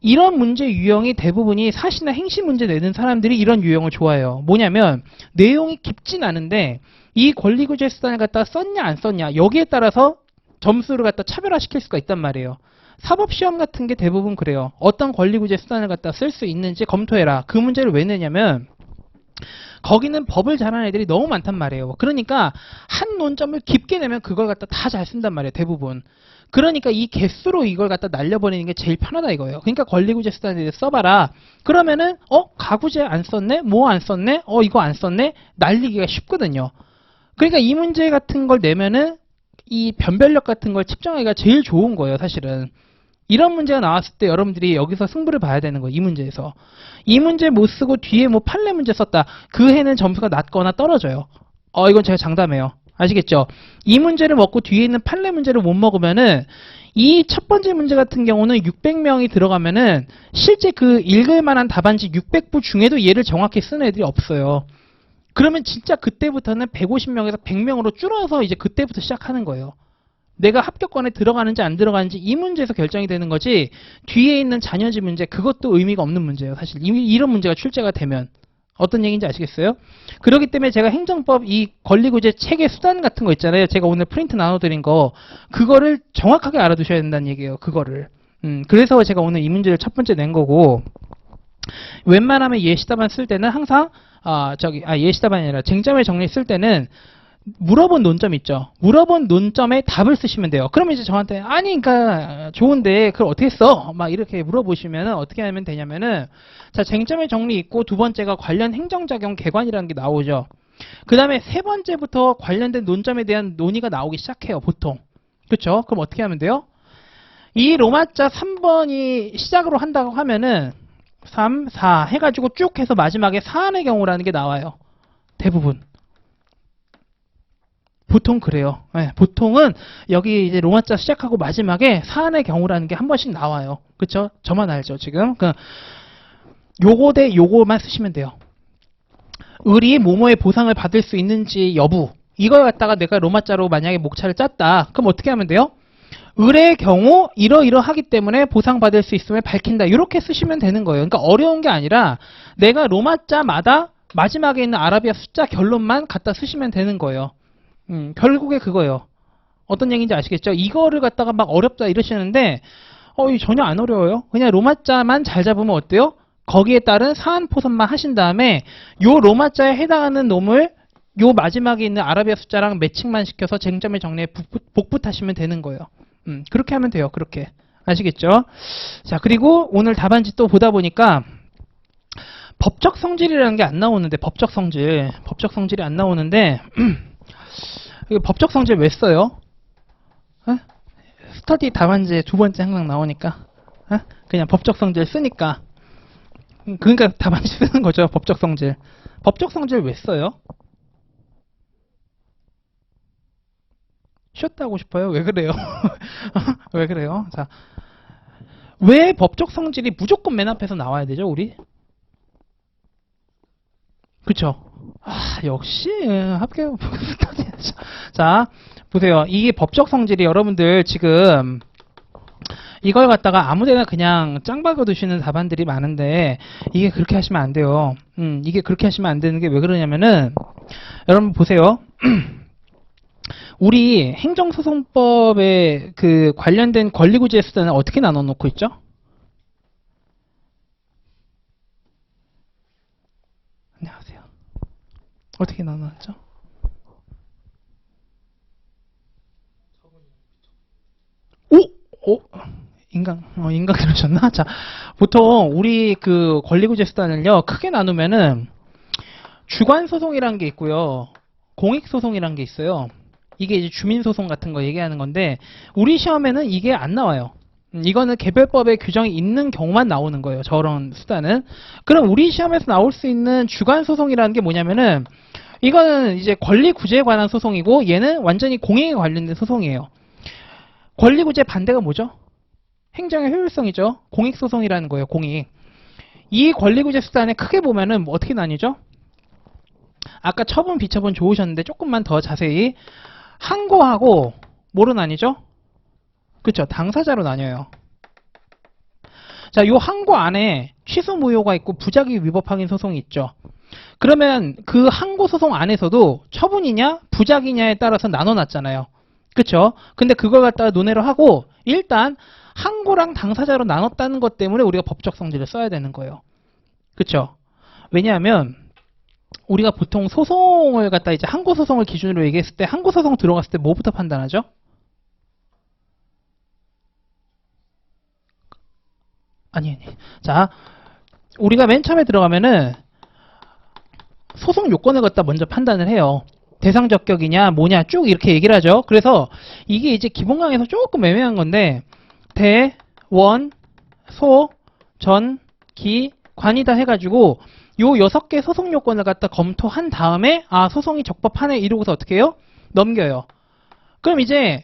이런 문제 유형이 대부분이 사시나 행시 문제 내는 사람들이 이런 유형을 좋아해요. 뭐냐면 내용이 깊진 않은데 이 권리구제 수단을 갖다가 썼냐 안 썼냐 여기에 따라서 점수를 갖다 차별화시킬 수가 있단 말이에요. 사법시험 같은 게 대부분 그래요. 어떤 권리구제 수단을 갖다 쓸 수 있는지 검토해라. 그 문제를 왜 내냐면 거기는 법을 잘하는 애들이 너무 많단 말이에요. 그러니까 한 논점을 깊게 내면 그걸 갖다 다 잘 쓴단 말이에요. 대부분. 그러니까 이 개수로 이걸 갖다 날려버리는 게 제일 편하다 이거예요. 그러니까 권리구제 수단을 써봐라. 그러면은 가구제 안 썼네? 뭐 안 썼네? 이거 안 썼네? 날리기가 쉽거든요. 그러니까 이 문제 같은 걸 내면은 이 변별력 같은 걸 측정하기가 제일 좋은 거예요. 사실은. 이런 문제가 나왔을 때 여러분들이 여기서 승부를 봐야 되는 거예요. 이 문제에서. 이 문제 못 쓰고 뒤에 뭐 판례 문제 썼다. 그 해는 점수가 낮거나 떨어져요. 이건 제가 장담해요. 아시겠죠? 이 문제를 먹고 뒤에 있는 판례 문제를 못 먹으면은 이 첫 번째 문제 같은 경우는 600명이 들어가면은 실제 그 읽을 만한 답안지 600부 중에도 얘를 정확히 쓰는 애들이 없어요. 그러면 진짜 그때부터는 150명에서 100명으로 줄어서 이제 그때부터 시작하는 거예요. 내가 합격권에 들어가는지 안 들어가는지 이 문제에서 결정이 되는 거지 뒤에 있는 자녀지 문제 그것도 의미가 없는 문제예요. 사실 이런 문제가 출제가 되면 어떤 얘기인지 아시겠어요? 그렇기 때문에 제가 행정법 이 권리구제 체계 수단 같은 거 있잖아요. 제가 오늘 프린트 나눠드린 거 그거를 정확하게 알아두셔야 된다는 얘기예요. 그거를. 그래서 제가 오늘 이 문제를 첫 번째 낸 거고 웬만하면 예시답안 쓸 때는 항상 예시답안이 아니라 쟁점의 정리 쓸 때는 물어본 논점 있죠. 물어본 논점에 답을 쓰시면 돼요. 그러면 이제 저한테 아니 그러니까 좋은데 그걸 어떻게 써? 막 이렇게 물어보시면 어떻게 하면 되냐면은 자, 쟁점의 정리 있고 두 번째가 관련 행정작용 개관이라는 게 나오죠. 그 다음에 세 번째부터 관련된 논점에 대한 논의가 나오기 시작해요. 보통. 그렇죠? 그럼 어떻게 하면 돼요? 이 로마자 3번이 시작으로 한다고 하면은 3, 4 해가지고 쭉 해서 마지막에 사안의 경우라는 게 나와요. 대부분. 보통 그래요. 네, 보통은 여기 이제 로마자 시작하고 마지막에 사안의 경우라는 게 한 번씩 나와요. 그쵸? 저만 알죠, 지금. 요거 대 요거만 쓰시면 돼요. 을이 뭐뭐의 보상을 받을 수 있는지 여부. 이걸 갖다가 내가 로마자로 만약에 목차를 짰다. 그럼 어떻게 하면 돼요? 을의 경우 이러이러하기 때문에 보상받을 수 있음을 밝힌다. 이렇게 쓰시면 되는 거예요. 그러니까 어려운 게 아니라 내가 로마자마다 마지막에 있는 아라비아 숫자 결론만 갖다 쓰시면 되는 거예요. 결국에 그거예요. 어떤 얘기인지 아시겠죠? 이거를 갖다가 막 어렵다 이러시는데 이거 전혀 안 어려워요. 그냥 로마자만 잘 잡으면 어때요? 거기에 따른 사안 포선만 하신 다음에 요 로마자에 해당하는 놈을 요 마지막에 있는 아라비아 숫자랑 매칭만 시켜서 쟁점의 정리에 복붙하시면 되는 거예요. 그렇게 하면 돼요. 그렇게. 아시겠죠? 자, 그리고 오늘 답안지 또 보다 보니까 법적 성질이라는 게 안 나오는데 법적 성질이 안 나오는데 법적 성질 왜 써요? 스터디 답안지에 두 번째 항상 나오니까 그냥 법적 성질 쓰니까 그러니까 답안지 쓰는 거죠. 법적 성질. 법적 성질 왜 써요? 쉬었다 하고 싶어요? 왜 그래요? 왜 그래요? 자, 왜 법적 성질이 무조건 맨 앞에서 나와야 되죠, 우리? 그쵸? 역시 합격 스터디야죠. 자, 보세요. 이게 법적 성질이 여러분들 지금 이걸 갖다가 아무데나 그냥 짱 박아 두시는 답안들이 많은데 이게 그렇게 하시면 안 돼요. 이게 그렇게 하시면 안 되는 게 왜 그러냐면은 여러분 보세요. 우리 행정소송법에 그 관련된 권리구제 수단을 어떻게 나눠 놓고 있죠? 안녕하세요. 어떻게 나눠놨죠? 오? 인강 그러셨나? 자, 보통 우리 그 권리구제 수단을요, 크게 나누면은 주관소송이라는 게 있고요, 공익소송이라는 게 있어요. 이게 이제 주민소송 같은 거 얘기하는 건데, 우리 시험에는 이게 안 나와요. 이거는 개별법에 규정이 있는 경우만 나오는 거예요. 저런 수단은. 그럼 우리 시험에서 나올 수 있는 주관소송이라는 게 뭐냐면은, 이거는 이제 권리구제에 관한 소송이고, 얘는 완전히 공익에 관련된 소송이에요. 권리구제 반대가 뭐죠? 행정의 효율성이죠. 공익소송이라는 거예요. 공익. 이 권리구제 수단에 크게 보면은 뭐 어떻게 나뉘죠? 아까 처분, 비처분 좋으셨는데 조금만 더 자세히 항고하고 뭐로 나뉘죠? 그쵸? 당사자로 나뉘어요. 자, 요 항고 안에 취소 무효가 있고 부작위 위법 확인 소송이 있죠. 그러면 그 항고 소송 안에서도 처분이냐 부작이냐에 따라서 나눠놨잖아요. 그쵸? 근데 그걸 갖다가 논의를 하고 일단 항고랑 당사자로 나눴다는 것 때문에 우리가 법적 성질을 써야 되는 거예요. 그쵸? 왜냐하면 우리가 보통 소송을 갖다 이제 항고 소송을 기준으로 얘기했을 때 항고 소송 들어갔을 때 뭐부터 판단하죠? 아니. 자, 우리가 맨 처음에 들어가면은 소송 요건을 갖다 먼저 판단을 해요. 대상 적격이냐 뭐냐 쭉 이렇게 얘기를 하죠. 그래서 이게 이제 기본 강에서 조금 애매한 건데 대, 원, 소, 전, 기, 관이다 해가지고 요 6개 소송 요건을 갖다 검토한 다음에 소송이 적법하네 이러고서 어떻게 해요? 넘겨요. 그럼 이제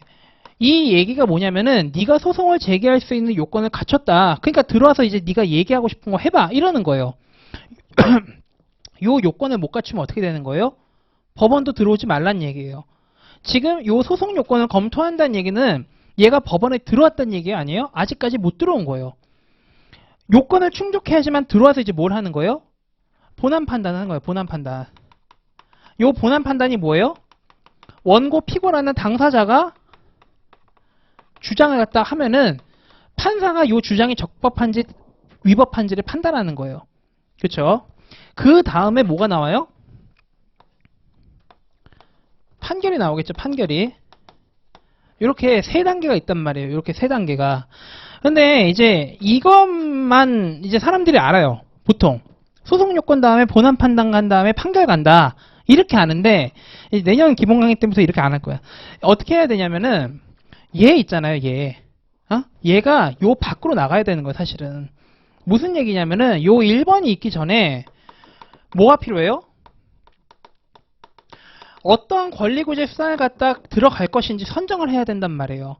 이 얘기가 뭐냐면은 네가 소송을 제기할 수 있는 요건을 갖췄다. 그러니까 들어와서 이제 네가 얘기하고 싶은 거 해봐 이러는 거예요. 요 요건을 못 갖추면 어떻게 되는 거예요? 법원도 들어오지 말란 얘기예요. 지금 요 소송 요건을 검토한다는 얘기는 얘가 법원에 들어왔다는 얘기 아니에요? 아직까지 못 들어온 거예요. 요건을 충족해야지만 들어와서 이제 뭘 하는 거예요? 본안 판단하는 거예요. 본안 판단. 요 본안 판단이 뭐예요? 원고 피고라는 당사자가 주장을 갖다 하면은 판사가 요 주장이 적법한지 위법한지를 판단하는 거예요. 그렇죠? 그 다음에 뭐가 나와요? 판결이 나오겠죠. 판결이. 이렇게 세 단계가 있단 말이에요. 이렇게 세 단계가. 근데 이제 이것만 이제 사람들이 알아요. 보통 소송 요건 다음에 본안 판단 간 다음에 판결 간다. 이렇게 아는데 내년 기본 강의 때부터 이렇게 안 할 거야. 어떻게 해야 되냐면은 얘 있잖아요. 얘가 요 밖으로 나가야 되는 거예요. 사실은. 무슨 얘기냐면은 요 1번이 있기 전에 뭐가 필요해요? 어떠한 권리구제 수단을 갖다 들어갈 것인지 선정을 해야 된단 말이에요.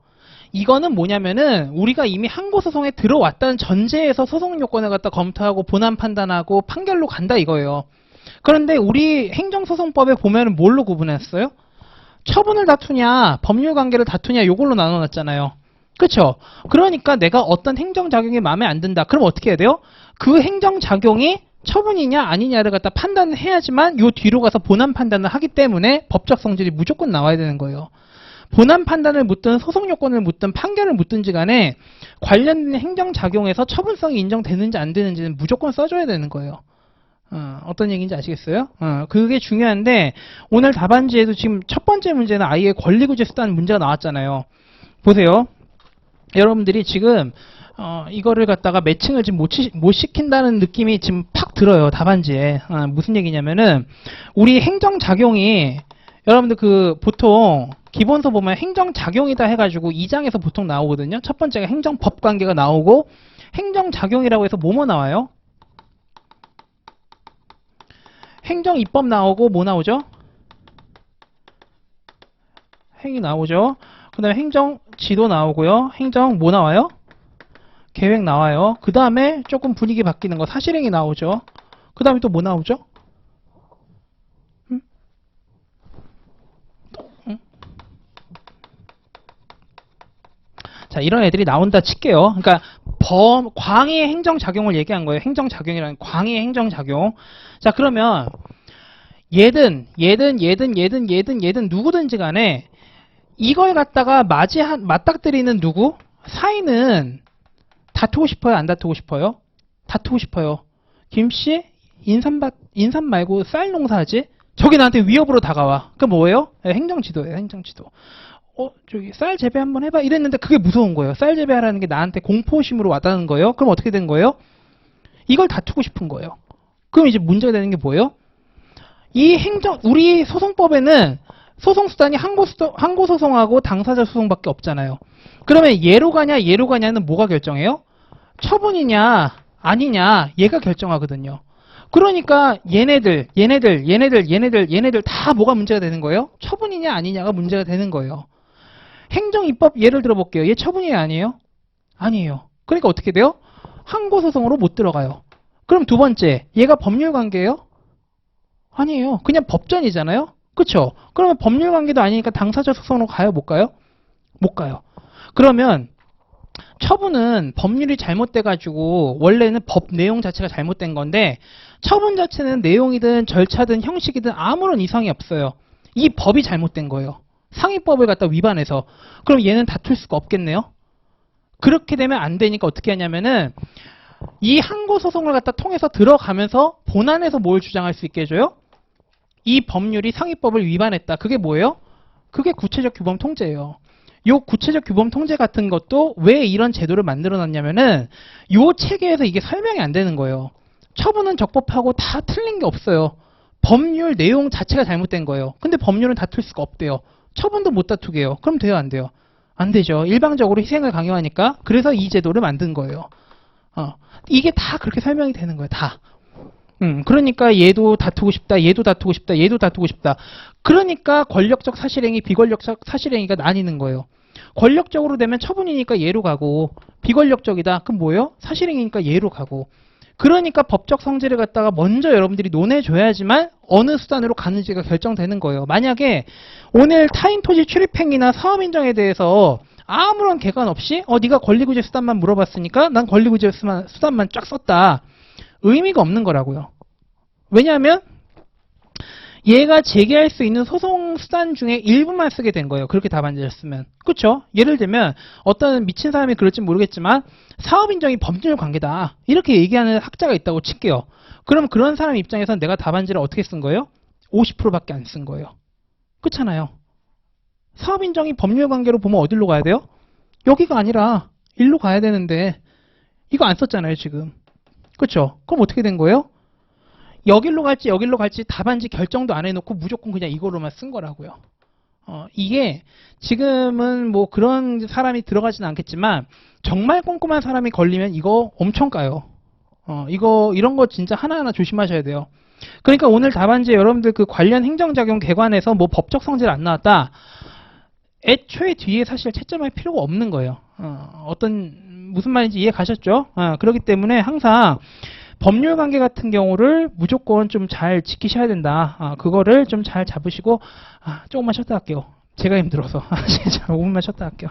이거는 뭐냐면은 우리가 이미 항고소송에 들어왔다는 전제에서 소송 요건을 갖다 검토하고 본안 판단하고 판결로 간다 이거예요. 그런데 우리 행정소송법에 보면은 뭘로 구분했어요? 처분을 다투냐 법률관계를 다투냐 요걸로 나눠놨잖아요. 그쵸? 그러니까 내가 어떤 행정작용이 마음에 안 든다. 그럼 어떻게 해야 돼요? 그 행정작용이 처분이냐 아니냐를 갖다 판단을 해야지만 요 뒤로 가서 본안 판단을 하기 때문에 법적 성질이 무조건 나와야 되는 거예요. 본안 판단을 묻든 소송 요건을 묻든 판결을 묻든지 간에 관련된 행정작용에서 처분성이 인정되는지 안 되는지는 무조건 써줘야 되는 거예요. 어떤 얘기인지 아시겠어요? 그게 중요한데 오늘 답안지에도 지금 첫 번째 문제는 아예 권리구제 수단 문제가 나왔잖아요. 보세요. 여러분들이 지금 이거를 갖다가 매칭을 지금 못 시킨다는 느낌이 지금 팍 들어요. 답안지에. 무슨 얘기냐면은 우리 행정작용이 여러분들 보통 기본서 보면 행정작용이다 해가지고 2장에서 보통 나오거든요. 첫 번째가 행정법관계가 나오고 행정작용이라고 해서 뭐뭐 나와요? 행정입법 나오고 뭐 나오죠? 행위 나오죠. 그 다음에 행정지도 나오고요. 행정 뭐 나와요? 계획 나와요. 그 다음에 조금 분위기 바뀌는 거 사실행위 나오죠. 그 다음에 또 뭐 나오죠? 자, 이런 애들이 나온다 칠게요. 그러니까 광의의 행정작용을 얘기한 거예요. 행정작용이라는 광의의 행정작용. 자, 그러면 얘든 누구든지 간에 이걸 갖다가 맞닥뜨리는 누구? 사인은 다투고 싶어요? 안 다투고 싶어요? 다투고 싶어요. 김씨 인삼 말고 쌀 농사하지? 저기 나한테 위협으로 다가와. 그 뭐예요? 행정지도예요. 행정지도. 저기 쌀 재배 한번 해봐 이랬는데 그게 무서운 거예요. 쌀 재배하라는 게 나한테 공포심으로 와닿는 거예요. 그럼 어떻게 된 거예요? 이걸 다투고 싶은 거예요. 그럼 이제 문제가 되는 게 뭐예요? 우리 소송법에는 소송수단이 항고소송하고 당사자 소송밖에 없잖아요. 그러면 얘로 가냐는 뭐가 결정해요? 처분이냐 아니냐 얘가 결정하거든요. 그러니까 얘네들 다 뭐가 문제가 되는 거예요? 처분이냐 아니냐가 문제가 되는 거예요. 행정입법 예를 들어볼게요. 얘 처분이 아니에요? 아니에요. 그러니까 어떻게 돼요? 항고소송으로 못 들어가요. 그럼 두 번째, 얘가 법률관계예요? 아니에요. 그냥 법전이잖아요? 그쵸? 그러면 법률관계도 아니니까 당사자 소송으로 가요? 못 가요? 못 가요. 그러면 처분은 법률이 잘못돼가지고 원래는 법 내용 자체가 잘못된 건데 처분 자체는 내용이든 절차든 형식이든 아무런 이상이 없어요. 이 법이 잘못된 거예요. 상위법을 갖다 위반해서. 그럼 얘는 다툴 수가 없겠네요. 그렇게 되면 안 되니까 어떻게 하냐면은 이 항고소송을 갖다 통해서 들어가면서 본안에서 뭘 주장할 수 있게 해줘요? 이 법률이 상위법을 위반했다. 그게 뭐예요? 그게 구체적 규범 통제예요. 요 구체적 규범 통제 같은 것도 왜 이런 제도를 만들어 놨냐면은 요 체계에서 이게 설명이 안 되는 거예요. 처분은 적법하고 다 틀린 게 없어요. 법률 내용 자체가 잘못된 거예요. 근데 법률은 다툴 수가 없대요. 처분도 못 다투게 해요. 그럼 돼요, 안 돼요? 안 되죠. 일방적으로 희생을 강요하니까. 그래서 이 제도를 만든 거예요. 이게 다 그렇게 설명이 되는 거예요. 다. 그러니까 얘도 다투고 싶다, 얘도 다투고 싶다, 얘도 다투고 싶다. 그러니까 권력적 사실행위, 비권력적 사실행위가 나뉘는 거예요. 권력적으로 되면 처분이니까 얘로 가고, 비권력적이다. 그럼 뭐예요? 사실행위니까 얘로 가고. 그러니까 법적 성질을 갖다가 먼저 여러분들이 논해줘야지만 어느 수단으로 가는지가 결정되는 거예요. 만약에 오늘 타인 토지 출입행위나 사업인정에 대해서 아무런 개관 없이 네가 권리구제 수단만 물어봤으니까 난 권리구제 수단만 쫙 썼다. 의미가 없는 거라고요. 왜냐하면 얘가 제기할 수 있는 소송 수단 중에 일부만 쓰게 된 거예요. 그렇게 답안지를 쓰면. 그렇죠? 예를 들면 어떤 미친 사람이 그럴지 모르겠지만 사업인정이 법률 관계다. 이렇게 얘기하는 학자가 있다고 칠게요. 그럼 그런 사람 입장에서는 내가 답안지를 어떻게 쓴 거예요? 50%밖에 안 쓴 거예요. 그렇잖아요. 사업인정이 법률관계로 보면 어디로 가야 돼요? 여기가 아니라 일로 가야 되는데 이거 안 썼잖아요 지금. 그쵸? 그럼 어떻게 된 거예요? 여길로 갈지 여길로 갈지 답안지 결정도 안 해놓고 무조건 그냥 이거로만 쓴 거라고요. 이게 지금은 뭐 그런 사람이 들어가지는 않겠지만 정말 꼼꼼한 사람이 걸리면 이거 엄청 까요. 이런 거 진짜 하나하나 조심하셔야 돼요. 그러니까 오늘 답안지에 여러분들 그 관련 행정작용 개관에서 뭐 법적 성질 안 나왔다. 애초에 뒤에 사실 채점할 필요가 없는 거예요. 무슨 말인지 이해 가셨죠? 그렇기 때문에 항상 법률 관계 같은 경우를 무조건 좀 잘 지키셔야 된다. 그거를 좀 잘 잡으시고, 조금만 쉬었다 할게요. 제가 힘들어서. 5분만 쉬었다 할게요.